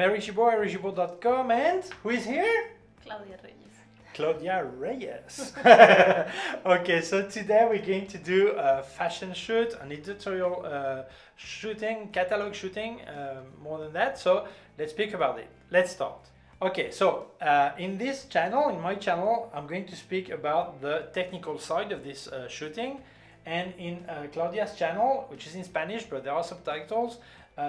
Eric Gibaud, ericgibaud.com, and who is here? Claudia Reyes. Claudia Reyes. Okay, so today we're going to do a fashion shoot, an editorial shooting, catalog shooting, more than that. So let's speak about it. Let's start. Okay, so in this channel, in my channel, I'm going to speak about the technical side of this shooting. And in Claudia's channel, which is in Spanish, but there are subtitles,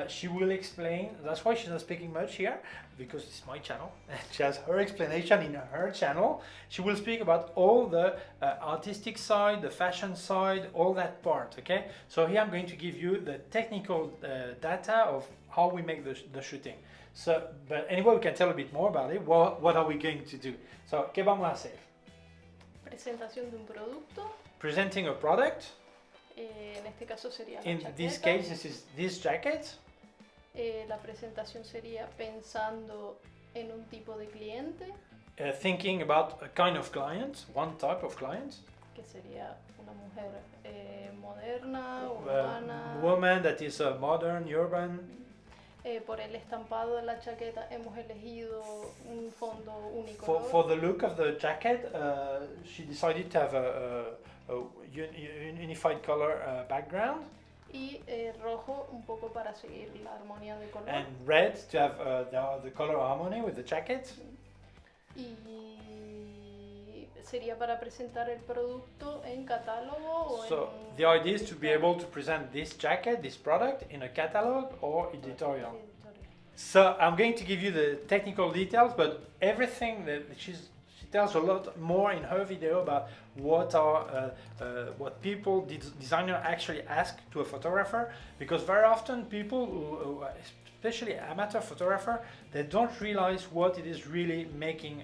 she will explain. That's why she's not speaking much here, because it's my channel. She has her explanation in her channel. She will speak about all the artistic side, the fashion side, all that part, okay? So here I'm going to give you the technical data of how we make the shooting. So, but anyway, we can tell a bit more about it. What are we going to do? So, ¿qué vamos a hacer? Presentación de un producto. Presenting a product. En este caso sería la In chaqueta. this case, this is this jacket. La presentación sería pensando en un tipo de cliente, Thinking about a kind of client, one type of client. que sería una mujer moderna, A urbana. woman that is modern, urban. Por el estampado de la chaqueta hemos elegido un fondo unicolor. For the look of the jacket, she decided to have a unified color background, Y rojo un poco para seguir la armonía de color. and red to have the color harmony with the jacket. Y sería para presentar el producto en catálogo o So en... the idea is to be able to present this jacket, this product, in a catalog or editorial. editorial. So I'm going to give you the technical details, but everything that she tells a lot more in her video about what people, designer actually ask to a photographer, because very often people who especially amateur photographer, they don't realize what it is really making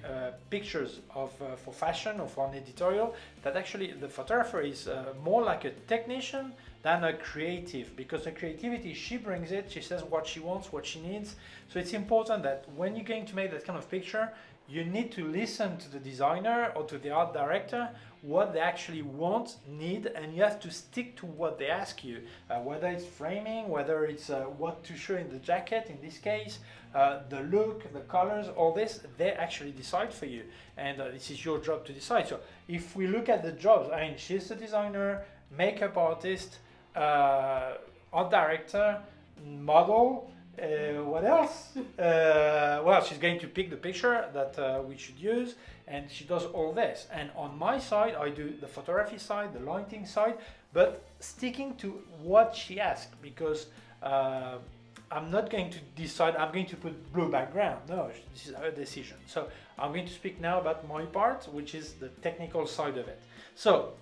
pictures of for fashion or for an editorial. That actually the photographer is more like a technician than a creative, because the creativity, she brings it, she says what she wants, what she needs. So it's important that when you're going to make that kind of picture, you need to listen to the designer or to the art director, what they actually want, need, and you have to stick to what they ask you, whether it's framing, whether it's what to show in the jacket in this case, the look, the colors, all this, they actually decide for you, and this is your job to decide. So if we look at the jobs, I mean, she's the designer, makeup artist, art director, model, what else? Well, she's going to pick the picture that we should use, and she does all this. And on my side, I do the photography side, the lighting side, but sticking to what she asked, because I'm not going to decide I'm going to put blue background. No, this is her decision. So I'm going to speak now about my part, which is the technical side of it. So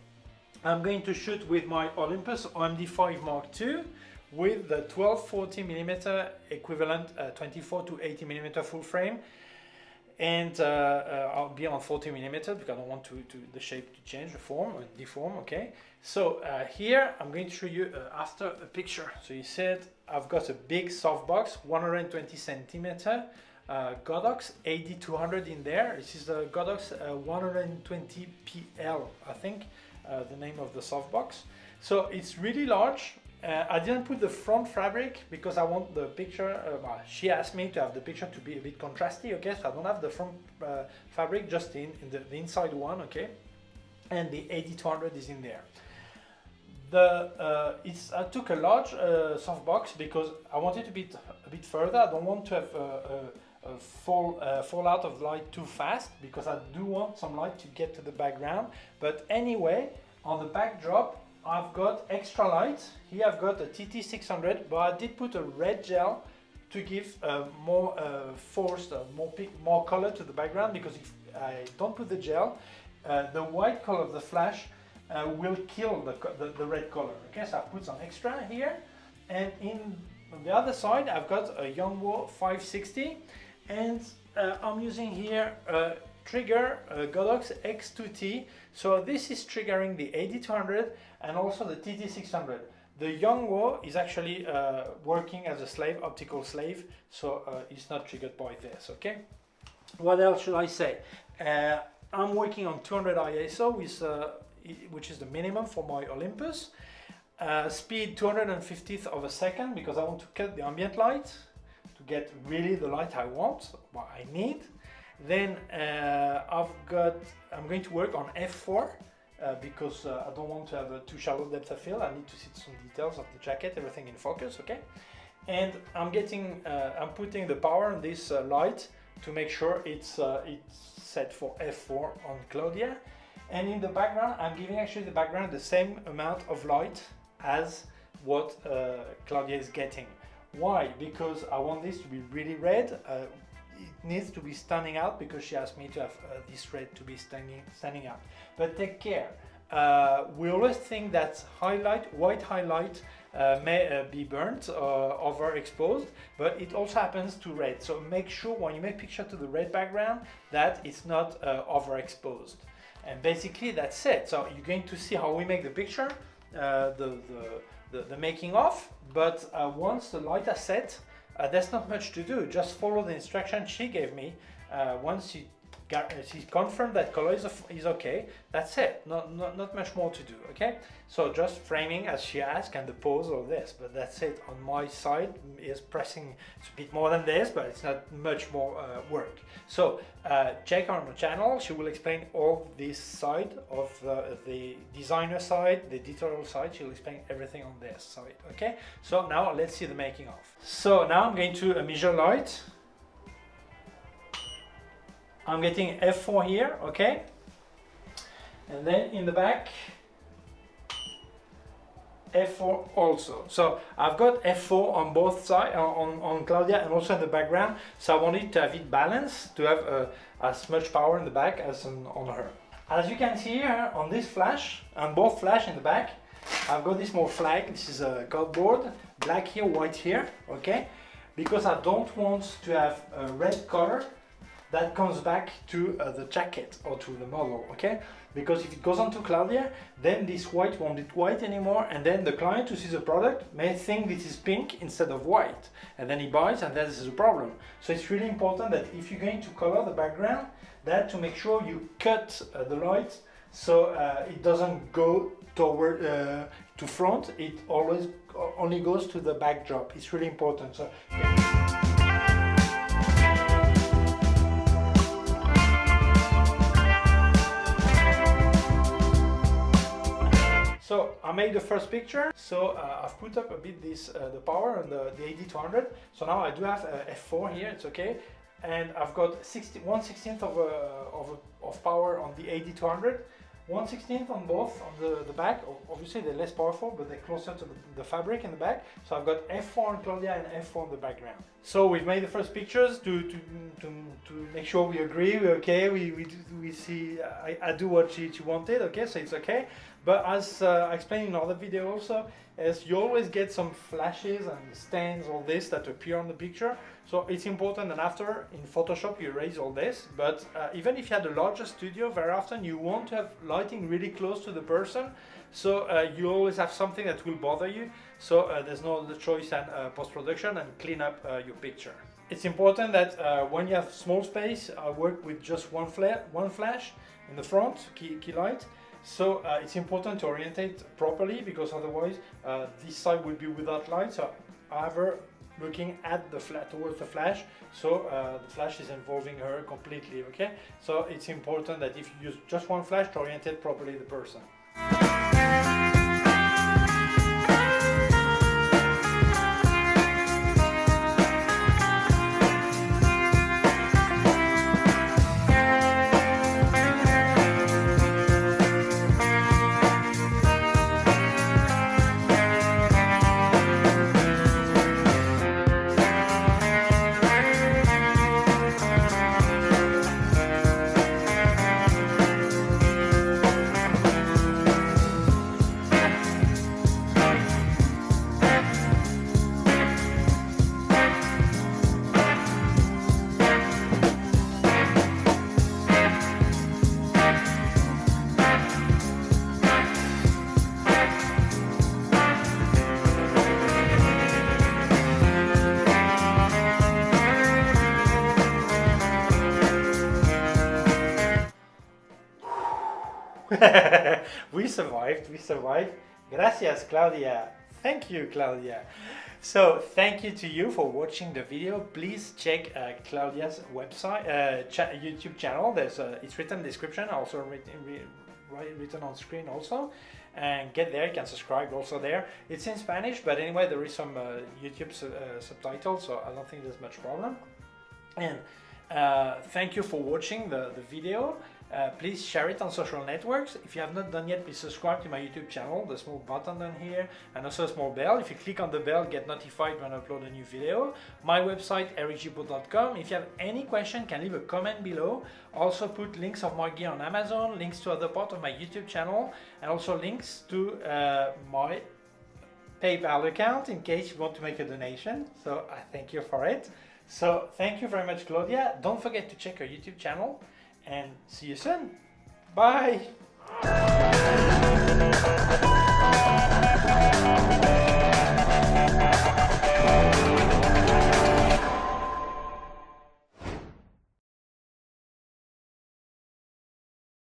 I'm going to shoot with my Olympus OMD5 Mark II with the 12-40mm equivalent 24 to 80mm full frame, and I'll be on 40mm because I don't want the shape to change, the form or deform. Okay, so here I'm going to show you after a picture. So you said I've got a big softbox, 120cm, Godox AD200 in there. This is the Godox 120PL, I think, the name of the softbox. So it's really large. I didn't put the front fabric because I want the picture, she asked me to have the picture to be a bit contrasty, okay, so I don't have the front fabric, just in the inside one, okay, and the AD200 is in there. I took a large softbox because I wanted to be a bit further. I don't want to have a fallout of light too fast, because I do want some light to get to the background. But anyway, on the backdrop, I've got extra light. Here I've got a TT600, but I did put a red gel to give more force, more color to the background, because if I don't put the gel, the white color of the flash will kill the red color. Okay, so I've put some extra here, and on the other side I've got a Yongnuo 560, and I'm using here trigger Godox X2T. So this is triggering the AD200 and also the TT600. The Yongnuo is actually working as a slave, optical slave, so it's not triggered by this, okay? What else should I say? I'm working on 200 ISO, which is the minimum for my Olympus. Speed 250th of a second, because I want to cut the ambient light. to get really the light I want, what I need. Then I'm going to work on f4 because I don't want to have a too shallow depth of field. I need to see some details of the jacket, everything in focus, okay? And I'm putting the power on this light to make sure it's set for f4 on Claudia. And in the background, I'm giving actually the background the same amount of light as what Claudia is getting. Why? Because I want this to be really red. It needs to be standing out because she asked me to have this red to be standing out. But take care. We always think that white highlight may be burnt or overexposed, but it also happens to red. So make sure when you make picture to the red background that it's not overexposed. And basically that's it. So you're going to see how we make the picture, the making of, but once the light is set, there's not much to do. Just follow the instructions she gave me. Once she's confirmed that color is okay, that's it. Not much more to do, okay? So just framing as she asked and the pose of this, but that's it. On my side is pressing, it's a bit more than this, but it's not much more work. So check on the channel, she will explain all this side of the designer side, the editorial side. She'll explain everything on this side, okay? So now let's see the making of. So now I'm going to measure light. I'm getting f4 here, okay? And then in the back, f4 also. So I've got f4 on both sides, on Claudia and also in the background. So I wanted to have it balanced, to have as much power in the back as on her. As you can see here on this flash, on both flash in the back, I've got this more flag. This is a cardboard, black here, white here, okay? Because I don't want to have a red color that comes back to the jacket or to the model, okay? Because if it goes on to Claudia, then this white won't be white anymore, and then the client who sees the product may think this is pink instead of white, and then he buys, and this is a problem. So it's really important that if you're going to color the background, that to make sure you cut the light so it doesn't go toward to front, it always only goes to the backdrop. It's really important. So. So I made the first picture. So I've put up a bit the power on the AD200. So now I do have f4 here. It's okay, and I've got 1/16 of power on the AD200. 1/16 on both on the back. Obviously they're less powerful, but they're closer to the fabric in the back. So I've got f4 on Claudia and f4 on the background. So we've made the first pictures to make sure we agree. We're okay. We see. I do what she wanted. Okay, so it's okay. But as I explained in other video also, as you always get some flashes and stains, all this that appear on the picture. So it's important, and after in Photoshop you erase all this. But even if you had a larger studio, very often you want to have lighting really close to the person. So you always have something that will bother you. So there's no other choice than post-production and clean up your picture. It's important that when you have small space, I work with just one flash in the front, key light. So it's important to orientate properly, because otherwise this side will be without light. So I have her looking at towards the flash, so the flash is involving her completely, okay? So it's important that if you use just one flash to orientate properly the person. we survived. Gracias, Claudia. Thank you, Claudia. So thank you to you for watching the video. Please check Claudia's website, YouTube channel. It's written in the description, also written on screen also. And get there, you can subscribe also there. It's in Spanish, but anyway, there is some YouTube subtitles, so I don't think there's much problem. And thank you for watching the video. Please share it on social networks. If you have not done yet, please subscribe to my YouTube channel, the small button down here, and also a small bell. If you click on the bell, get notified when I upload a new video. My website, ericgibaud.com. If you have any question, can leave a comment below. Also put links of my gear on Amazon, links to other part of my YouTube channel, and also links to my PayPal account in case you want to make a donation. So I thank you for it. So thank you very much, Claudia. Don't forget to check our YouTube channel. And see you soon. Bye.